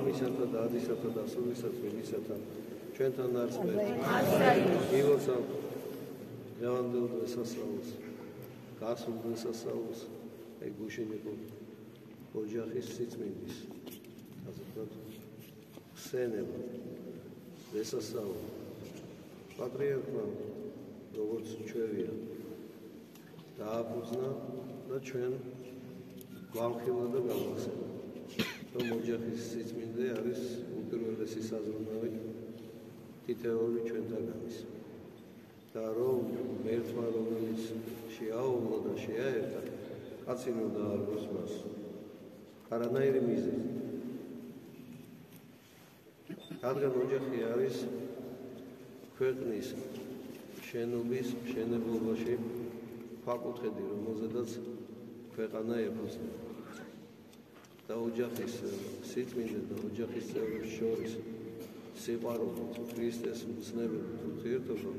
მამისათა და ადისათა და სულისა წმინდისათა ჩვენთან არც მერტ მილოცა დღევანდელ დღესასწაულს გასულ დღესასწაულს აი გუშინ იყო ოჯახის სიწმინდის ასე ვთქვათ ხსენება დღესასწაული პატრიარქმა როგორც ჩვევია დააფუძნა და ჩვენ გვამხილა და გავახსენა რომ ოჯახის სიწმინდე არის უპირველესი საზრუნავი თითოეული ჩვენთაგანის და რომ მერთმა რომელიც შეაუღლა და შეაერთა კაცინო და არგოს მას არანაირი მიზეზი რადგან ოჯახი არის ქვეყნის შენობის მშენებლობაში ფაკუთხედი რომელზედაც ქვეყანა ეფუძნება და ოჯახის სიწმინდე და ოჯახის წევრებს შორის სიყვარულით ქრისტეს მცნებებით ურთიერთობა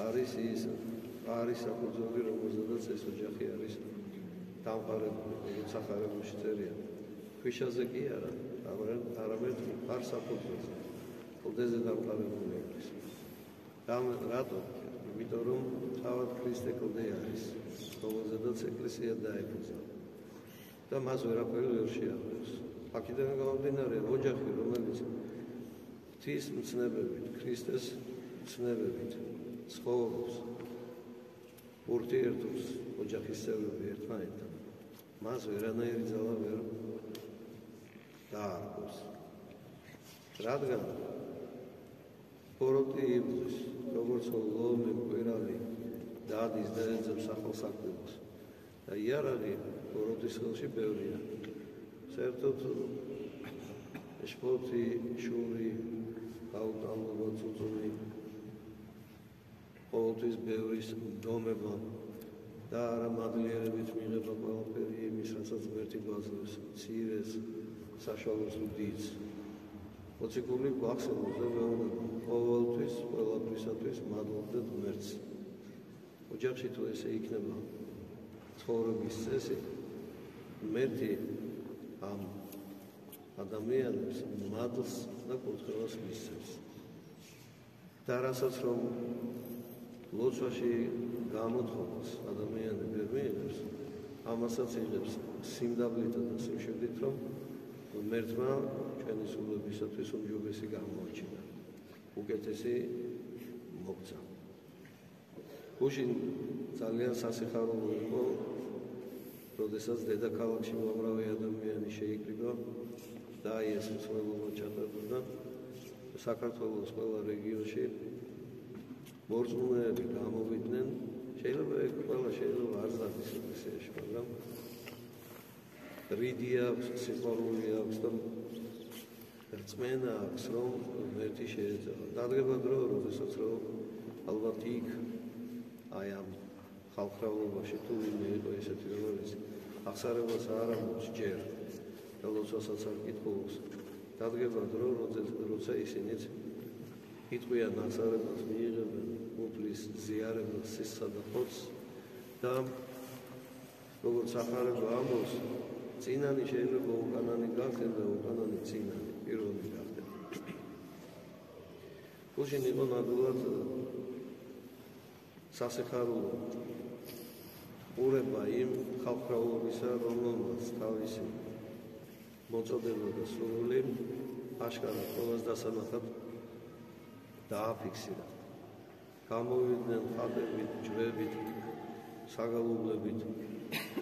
არის ის საფუძველი რომელზედაც ეს ოჯახი არის დამყარებული როგორც სახარებაში წერია ქვიშაზე კი არა არამედ არ საფუძველზე კლდეზე დამყარებული არის რატო? იმიტომ რომ თავად ქრისტე კლდე არის რომელზედაც ეკლესია დაეფუძნა და მას ვერაფერი ვერ შეაძლევს აქედან გამომდინარე ოჯახი რომელიც ღვთის მცნებებით ქრისტეს მცნებებით ცხოვრობს ურთიერთობს ოჯახის წევრები ერთმანეთთან მას ვერანაირი ძალა ვერ დაარღვევს რადგან ბოროტი იბრძვის როგორც ლომი კვირალი დადის და ეძებს ახალსაქმეს და იარაღი ბოროტის ხელში ბევრია საერთოდ ეშპოთი შური გაუტანლობა წუწუნი ყოველთვის ბევრის დომება და არამადლიერებით მიიღება ყველაფერი იმის რასაც ღმერთი გვაძლევს მცირეს საშუალოს დიდს მოციქული გვახსენებს და მეუბნება ყოველთვის ყველაფრისათვის მადლობდეთ ღმერთს ოჯახში თუ ესე იქნება ცხოვრების წესი ღმერთი ამ ადამიანებს მადლს და კურთხევას მისცემს და რასაც რომ ლოცვაში გამოთხოვს ადამიანები ვერ მიიღებს ამასაც იღებს სიმდაბლით და სიმშვიდით რომ ღმერთმა ჩვენი სულებისათვის უმჯობესი გამოაჩინა უკეთესი მოგცა გუშინ ძალიან სასიხარულო იყო როდესაც დედაქალაქში უამრავი ადამიანი შეიკრიბა და ეს მსვლელობა ჩატარდა საქართველოს ყველა რეგიონში მორწმუნეები გამოვიდნენ შეიძლება ეგ ყველა შეიძლება არ ზარდის ეკლესიაში მაგრამ რიდია სიყვარული აქვს და რწმენა აქვს რომ ღმერთი შეეძება დადგება დრო როდესაც რომ ალბათ იქ აი ამ ხალხრავლობაში თუ ვინმე იყო ესეთი რომელიც აღსარებას არ ამბობს ჯერ და ლოცვასაც არ კითხულობს დადგება დრო როცა ისინიც იტყვიან აღსარებას მიიღებენ უფლის ზიარებას სისხლსა და ხორცს და როგორც ახარება ამბობს წინანი შეიძლება უკანანი გახდეს და უკანანი წინანი პირველი გახდეს გუშინ იყო ნამდვილად სასიხარულო ყურება იმ ხალხრავლობისა რომელმაც თავისი მოწოდება და სურვილი აშკარად ყველას დასამართად დააფიქსირა გამოვიდნენ ხატებით, ჯვრებით, საგალობლებით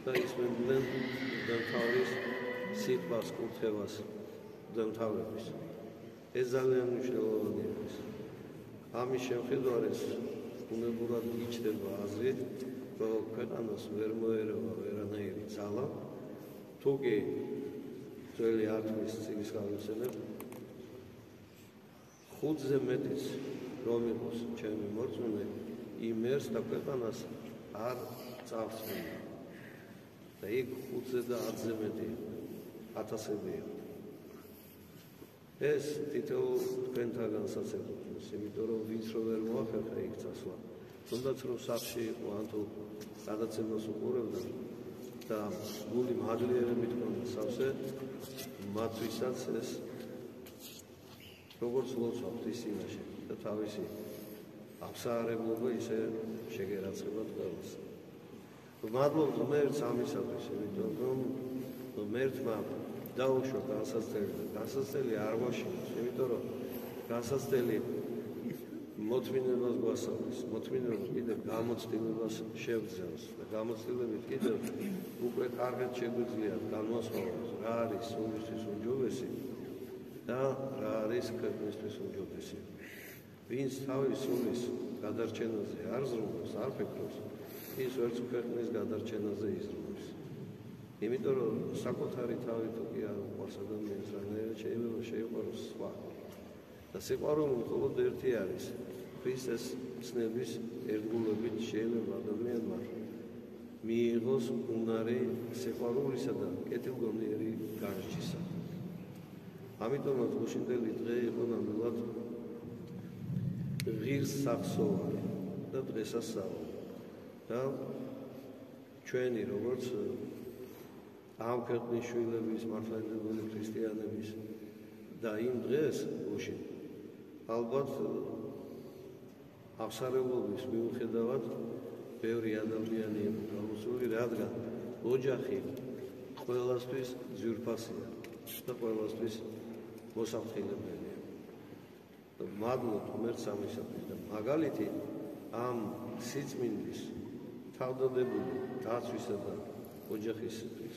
და ისმენდნენ მღვდელმთავრის სიტყვას, კურთხევას მღვდელმთავრების. ეს ძალიან მნიშვნელოვანი არის. ამის შემხედვარეს უნებურად იჩდება აზრი, რომ ქვეყანას ვერ მოერევა ვერანაირი ძალა, თუ კი ძველი არქივის წიგნის გამოცემებ ხუთზე მეტიც რომ იყოს ჩემი მორწმუნე იმერს და ქვეყანას არ წავსვენა და იქ 5-ზე და 10-ზე მეტი ათასებია ეს თითოეულ თქვენთაგანსაც ეკუთვნის იმიტომ რომ ვინც რო ვერ მოახერხა იქ წასვლა თუნდაც რომ სახლში იყო ან თუ გადაცემას უყურებდა და გული მადლიერებით მოვსავსე მათვისაც ეს როგორც ლოცვა ღვთის წინაშე და თავისი აღსაარებლობა ისე შეგერაცხებათ ყველას. მადლობთ ღმერთს ამისათვის, იმიტომ რომ ღმერთმა დაუშვა განსაცდელი და განსაცდელი არ მოშინოს, იმიტომ რომ განსაცდელი მოთმინებას გვასწავლის, მოთმინება კიდევ გამოცდილებას შევძელს და გამოცდილებით კიდევ უკვე კარგად შეგვიძლია განვასხვაოთ რა არის სულისთვის უმჯობესი და რა არის ქვეყნისთვის უმჯობესი. ვინც თავის სულის გადარჩენაზე არ ზრუნავს, არ ფიქრობს, ის ვერც ქვეყნის გადარჩენაზე იზრუნავს. იმიტომ რომ საკუთარი თავი თუ კი არ უყვარს ადამიანს, რანაირად შეიძლება შეიყვაროს სხვა. და სიყვარული მხოლოდ ერთი არის. ქრისტეს ცნების ერთგულებით შეიძლება ადამიანმა მიიღოს უნარი სიყვარულისა და კეთილგონიერი განსჯისა. ამიტომაც გუშინდელი დღე იყო ნამდვილად ღირსსახსოვანი და დღესასწაული. და ჩვენი როგორც ამ ქვეყნის შვილების, მართლმადიდებელი ქრისტიანების და იმ დღეს გუშინ ალბათ აღსარებლობის მიუხედავად ბევრი ადამიანი იყო გამოსული, რადგან ოჯახი ყველასთვის ძვირფასია და ყველასთვის მოსამხილებელია. მადლობთ ღმერთს ამისათვის და მაგალითი ამ სიწმინდის თავდადებული დაცვისა და ოჯახისთვის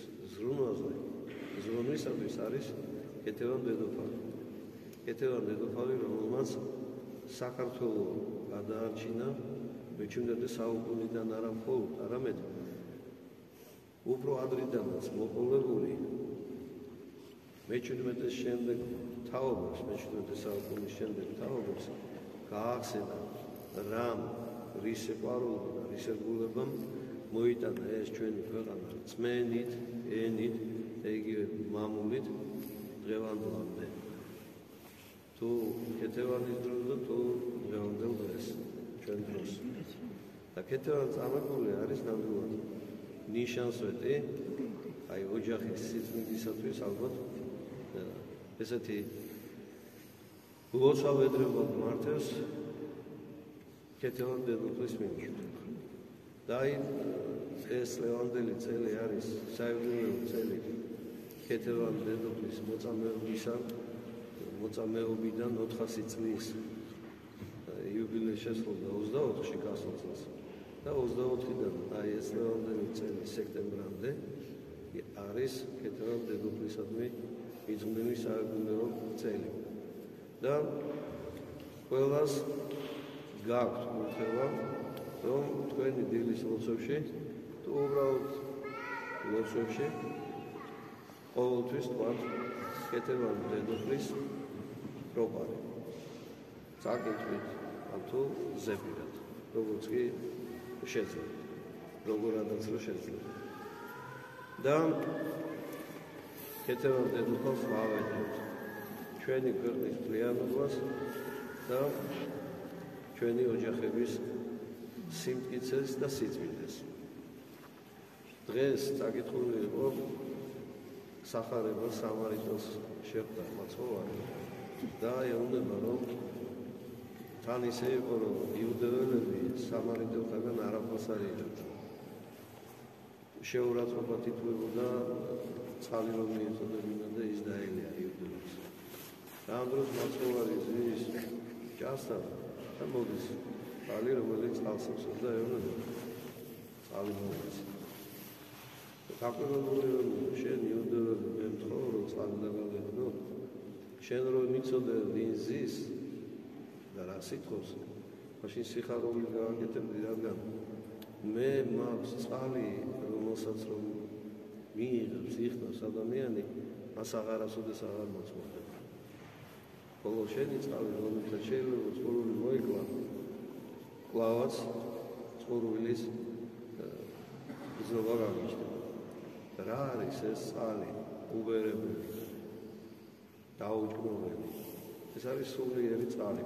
ზრუნვისათვის არის კეთევან დედოფალი. კეთევან დედოფალი, რომელმაც საქართველო გადაარჩინა მეჩვიდმეტე საუკუნიდან არა მხოლოდ, არამედ უფრო ადრიდანაც მოყოლებული მეჩვიდმეტეს შემდეგ თაობებს, მეჩვიდმეტე საუკუნის შემდეგ თაობებს გაახსენა რამ რის სიყვარულმა და რის ერთგულებამ მოიტანა ეს ჩვენი ქვეყანა რწმენით, ენით და იგივე მამულით დღევანდლამდე. თუ კეთევანის დროს და თუ დღევანდელ დღეს ჩვენ დროს. და კეთევანი წამებული არის ნამდვილად ნიშანსვეტი, აი ოჯახის სიწმინდისათვის ალბათ ესეთი ლოცვა ვედრებად მართავს კეთევან დედოფლის მიმართ. და ეს ლევანდელი წელი არის საიუბილეო წელი კეთევან დედოფლის მოწამეობიდან 400 წლის იუბილე შესრულდა 24-ში გასულ წელს და 24-დან აი ეს ლევანდელი წელი სექტემბრამდე არის კეთევან დედოფლისადმი მიძღვნილი საიუბილეო წელი. და ყველას გაქვთ კურთხევა, რომ თქვენი დილის ლოცვებში თუ უბრალოდ ლოცვებში ყოველთვის თქვათ კეთევან დედოფლის პროპარი. წაკითხვით თუ ზეპირად, როგორც კი შეძლოთ, როგორადაც რომ შეძლოთ. და კეთევან დედოფალს ვავაჯობთ ჩვენი ქვეყნის მთლიანობას და ჩვენი ოჯახების სიმტკიცეს და სიწმინდეს. დღეს წაკითხული იყო სახარება სამარიტელს შეხვდა მაცხოვარი და ეუბნება, რომ თან ისე იყო, რომ იუდეველები სამარიტელთაგან არაფერს არ იღებდნენ. შეურაცხყოფა თითქოსდა წყალი რომ მიეწოდებინა და ის დაელია იუდეველს. და ამ დროს მაცხოვარი ზის ჭასდა და მოდის წყალი, რომელიც წყალსებს და ეუბნება წყალი მოდის. გაკვირვებული რომ შენ იუდეველები მე მთხოვ რომ წყალი დაგავიწყო, შენ რომ მიცოდე ვინ ზის და რა სიტყვებს, მაშინ სიხარული გააკეთებდი, რადგან მე მაქვს წყალი, რომელსაც რომ მიიღებს, იხდავს ადამიანი, მას აღარასოდეს აღარ მოწმდება. ხოლო შენი წყალი, რომელსაც შეიძლება წყურვილი მოიკლა, კლავაც წყურვილის გზნობა გამიჩნდება. რა არის ეს წყალი, უბერებელი, დაუჭმოველი? ეს არის სულიერი წყალი.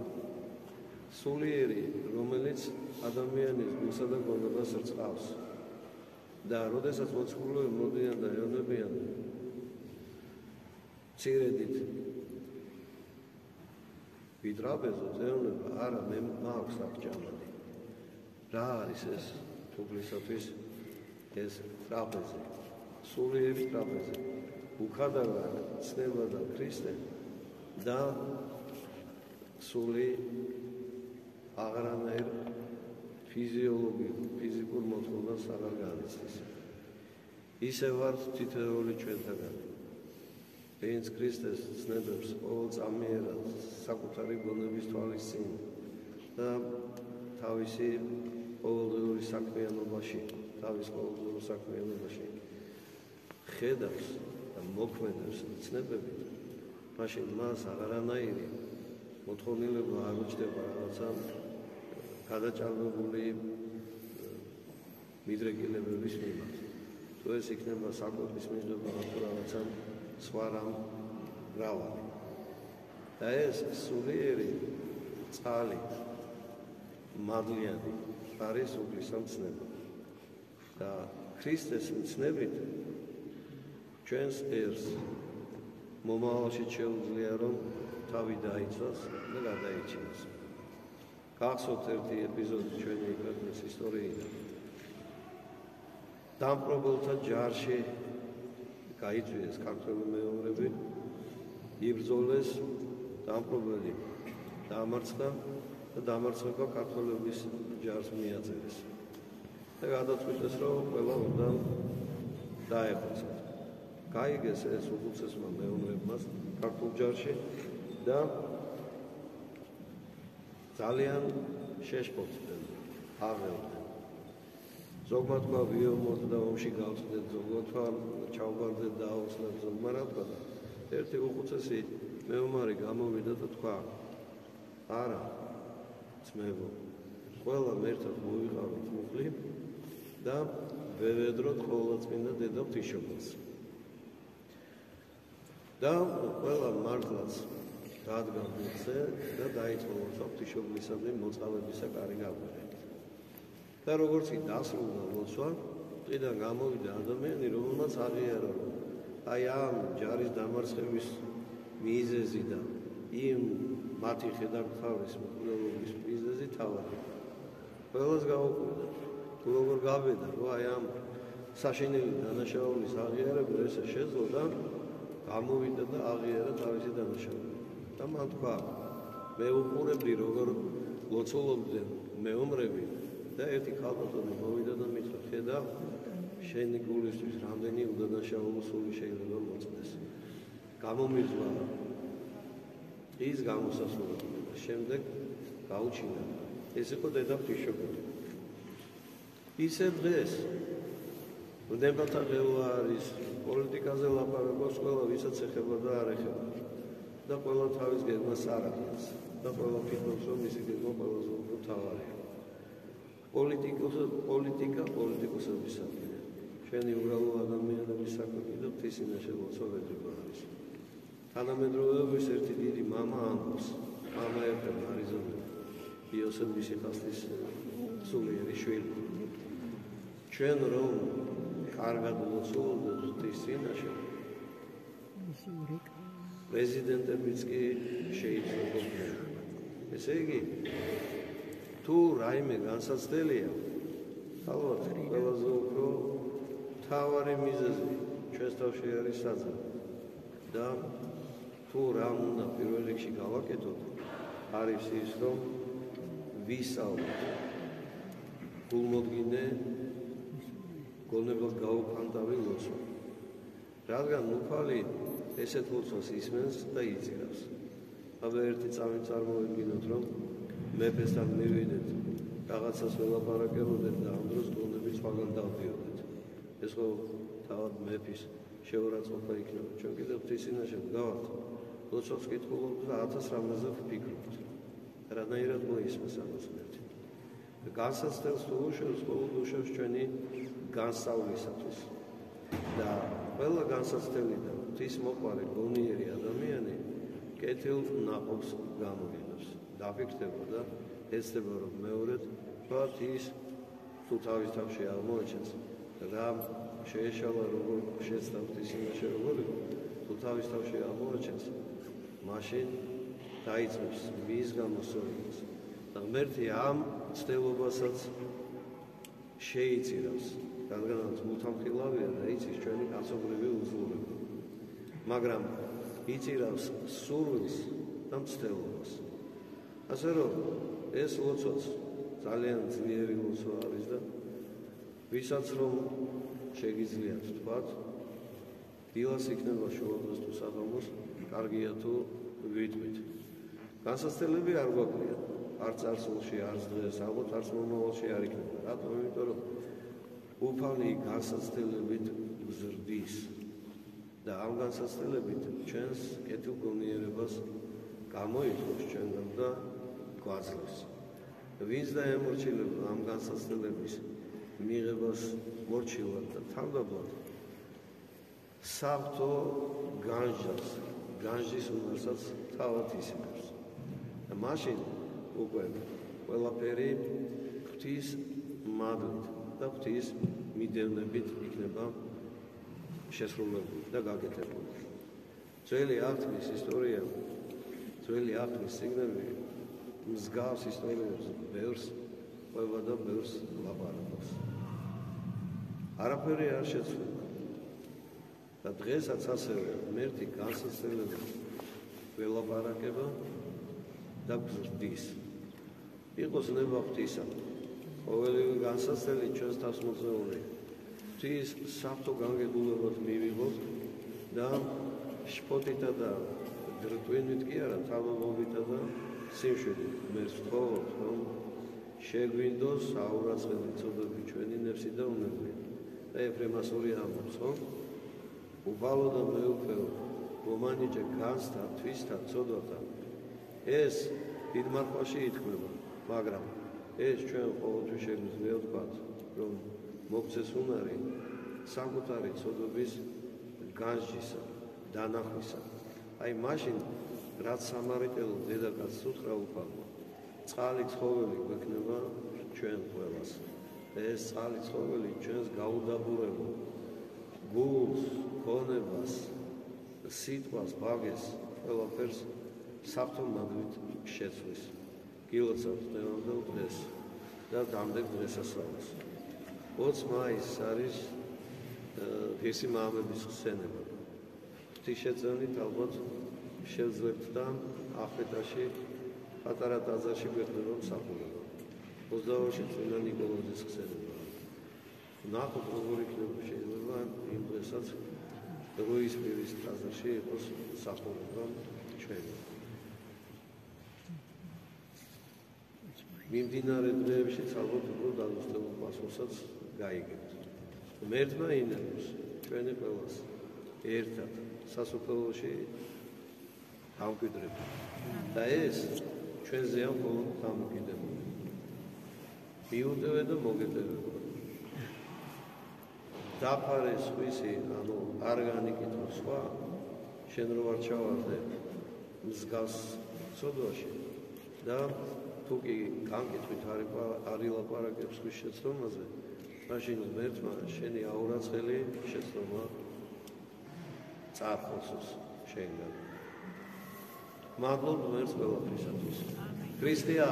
სულიერი, რომელიც ადამიანის გულსა და გონებას რწყავს. და როდესაც მოციქულები მოდიან და ეუბნებიან მცირედით მიტრაპეზოთ, ეუბნება, არა, მე მაქვს აქ ჭამადი. რა არის ეს თუგლისათვის ეს ტრაპეზი, სულიერი ტრაპეზი. უხადაგა ცნება და ქრისტე და სული აღარანაირ ფიზიკურ მოთხოვნას აღარ განიცდის. ისე ვართ თითოეული ჩვენთაგანი. ვინც ქრისტეს ცნებებს ყოველ წამიერად საკუთარი გონების თვალის წინ და თავისი ყოველდღიური საქმიანობაში ხედავს და მოქმედებს ცნებებით, მაშინ მას აღარანაირი მოთხოვნილება არ უჩნდება რაღაცა გადაჭარბებული მიდრეკილებების მიმართ. თუ ეს იქნება საკვების მიზნობა თუ რაღაცა სხვა რამ მრავალი. და ეს სულიერი წყალი მადლიანი არის უგლისა მცნება. და ქრისტეს მცნებით ჩვენს ერს მომავალში შეუძლია რომ თავი დაიცვას და გადაიჩინოს. გახსოვთ ერთი ეპიზოდი ჩვენი ქვეყნის ისტორიიდან. დამპყრობელთა ჯარში გაიწვიეს ქართველი მეომრები, იბრძოლეს, დამპყრობელი დაამარცხა და დამარცხება ქართველების ჯარს მიაწერეს. და გადაწყვიტეს რომ ყველა უნდა დაეხვეწათ. გაიგეს ეს უხუცესმა მეომრებმა ქართულ ჯარში და ძალიან შეშფოთდნენ, აღელდნენ. ზოგმა თქვა ვიომოთ და ომში გავწდეთ, ზოგმა თქვა ჩავბარდეთ და აუხსნათ, ზოგმა რა თქვა. ერთი უხუცესი მეომარი გამოვიდა და თქვა, არა, ძმებო, ყველამ ერთად მოვიყავით მუხლი და ვევედროთ ყოვლადწმინდა დედა ღვთისმშობელს. და ყველა მართლაც დადგა მუხლზე და დაიწყო ღვთისმშობლისადმი მოწყალებისა კარი გაგვერეთ. და როგორც კი დასრულდა ლოცვა, ტყიდან გამოვიდა ადამიანი, რომელმაც აღიარა, რომ აი ამ ჯარის დამარცხების მიზეზი და იმ მათი ხედართავის მკვლელობის მიზეზი თავად. ყველას გაუკვირდა, თუ როგორ გავედა, რომ აი ამ საშინელი დანაშაულის აღიარება ესე შეძლო და გამოვიდა და აღიარა თავისი დანაშაული. და მან თქვა, მე უყურებდი, როგორ ლოცულობდნენ მეომრები და ერთი ქალბატონი მოვიდა და მითხრა, ხედავ, შენი გულისთვის რამდენი უდანაშაულო სული შეიძლება მოწყდეს. გამომიძვა ის გამოსასვლელობა, შემდეგ გაუჩინა. ეს იყო დედა ღვთისმშობელი. ისე დღეს ვნებათა ღევა არის, პოლიტიკაზე ლაპარაკობს ყველა, ვისაც ეხება და არ ეხება. და ყველა თავის გეგმას არ აქვს და ყველა ფიქრობს, რომ მისი გეგმა ყველაზე უფრო მთავარია. პოლიტიკოსების საქმე. ჩვენი უბრალო ადამიანების საქმე კიდევ ღვთისმშობლის ლოცვა არის. თანამედროვეობის ერთი დიდი მამა ამბობს, მამა ერთა მარიზონი, იოსებ მისიხასტის სულიერი შვილი. ჩვენ რომ კარგად ლოცულობთ ღვთისმშობელში, პრეზიდენტებიც კი შეიძლება. ესე იგი, თუ რაიმე განსაცდელია, ალბათ ყველაზე უფრო მთავარი მიზეზი ჩვენს თავში არის საძმო. და თუ რამ უნდა პირველ რიგში გავაკეთოთ, არის ის, რომ ვისწავლოთ გულმოდგინე გონებად გაუქვანტავი ლოცვა. რადგან უფალი ესეთ ლოცვას ისმენს და იძირავს. აბა ერთი წამი წარმოვიდგინოთ, რომ მეფესთან მივიდეთ, რაღაცას ველაპარაკებოდეთ და ამ დროს გონები სხვაგან დავდიოდეთ. ეს ხო თავად მეფის შეურაცხყოფა იქნება. ჩვენ კიდევ ღვთისმშობელში გავართ, ლოცვას ვკითხულობთ და 1000 რამაზე ვფიქრობთ. რანაირად მოისმენს ამას ერთი. განსაცდელს თუ უშევს, ყოველ უშევს ჩვენი განსწავლისათვის. და ყველა განსაცდელი და ღვთისმოყვარე გონიერი ადამიანი კეთილ ნაყოფს გამოგინებს. დაფიქრდება და ეცდება, რომ მეორედ თქვათ ის თუ თავის თავში აღმოაჩენს რა შეეშალა, როგორ შეცდა ღვთისმშობელი, თუ თავის თავში აღმოაჩენს, მაშინ დაიწყებს მის გამოსწორებას და ღმერთი ამ ცდილობასაც შეიწირავს, რადგანაც მუთამხილავია და იცის ჩვენი კაცობრიობი უძლურება, მაგრამ იწირავს სურვილს და მცდელობას. ასე რომ ეს ლოცვაც ძალიან ძლიერი ლოცვა არის და ვისაც რომ შეგიძლიათ თქვათ, დილას იქნება შუადღეს თუ საღამოს, კარგია თუ ვიტყვით. განსაცდელები არ გვაქვს, არც წარსულში, არც დღეს, ალბათ არც მომავალში არ იქნება. რატომ? იმიტომ რომ უფალი განსაცდელებით გზრდის და ამ განსაცდელებით ჩვენს კეთილგონიერებას გამოიწვევს ჩვენგან და გვაძლევს. ვინც დაემორჩილება ამ განსაცდელების მიღებას მორჩილად და თავდაბლად საბთო განჯის უნარსაც თავად ისმენს. და მაშინ უკვე ყველაფერი ღვთის მადლით და ღვთის მიდევნებით იქნება შესრულებული და გაკეთებული. ძველი აღთქმის ისტორია, ძველი აღთქმის წიგნები მსგავს ისტორიებს ბევრს ყვება და ბევრს ლაპარაკობს. არაფერი არ შეცვლილა და დღესაც ასევე ღმერთი განსაცდელებით ველაპარაკება და გზრდის. იყოს ნება ღვთისა, ყოველივე განსაცდელი ჩვენს თავს მოწეული ღვთის საბთო განგებულებად მივიღოთ და შფოთითა და დრტვინით კი არა, თავმობითა და სიმშვიდით ღმერთს ვთხოვოთ, რომ შეგვინდოს აურაცხელი წოდები ჩვენი ნეფსი და უნებია. და ეფრემასური ამბობს, რომ უბალო და მეუფეო, მომანიჭე განსთა, თვისთა, ცოდვათა. ეს დიდ მარხვაში ითქმება, მაგრამ ეს ჩვენ ყოველთვის შეგვიძლია ვთქვათ, რომ მოგცეს უნარი საკუთარი ცოდვების განსჯისა, დანახვისა. აი მაშინ რაც სამარიტელო დედაკაცს უთხრა უფალმა, წყალი ცხოველი გვექნება ჩვენ ყველას. ეს წყალი ცხოველი ჩვენს გაუდაბურებულ გულს, გონებას, სიტყვას, ბაგეს, ყველაფერს საბთო მადლით შეცვლის. გილოცავთ დღევანდელ დღეს და დამდეგ დღესასწაულს. 20 მაისს არის ღირსი მამების ხსენება. ღვთის შეძენით ალბათ შევძლებთ და ახმეტაში პატარა ტაძარში გვექნება მსახურება. 22-ში წმინდა ნიკოლოზის ხსენება. ნახოთ როგორ იქნება შეიძლება იმ დღესაც როისპირის ტაძარში იყოს მსახურება ჩვენი. მიმდინარე დღეებშიც ალბათ უფრო დადოსტებულ პასუხსაც გაიგებთ. ღმერთმა ინერვებს ჩვენი ყველას ერთად სასופელოში ავკვიდრებთ. და ეს ჩვენზეა მხოლოდ დამოკიდებული. მიუტევე და მოგეტევება. დაფარე სხვისი, ანუ არ განიკითხო სხვა, შენ რო არ ჩავარდე მსგავს ცოდვაში და თუ კი განკითხვით არ ილაპარაკებს ხვის შეცდომაზე, მაშინ ღმერთმა შენი აურაცხელი შეცდომა წაახოსოს შენგან. მადლობ ღმერთს ყველაფრისათვის. ქრისტია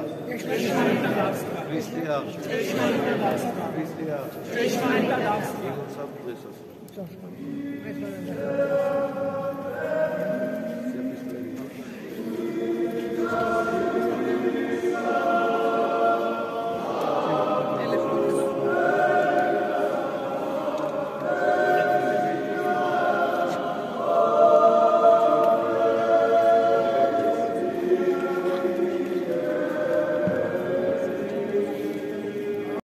ქრისტია ქრისტია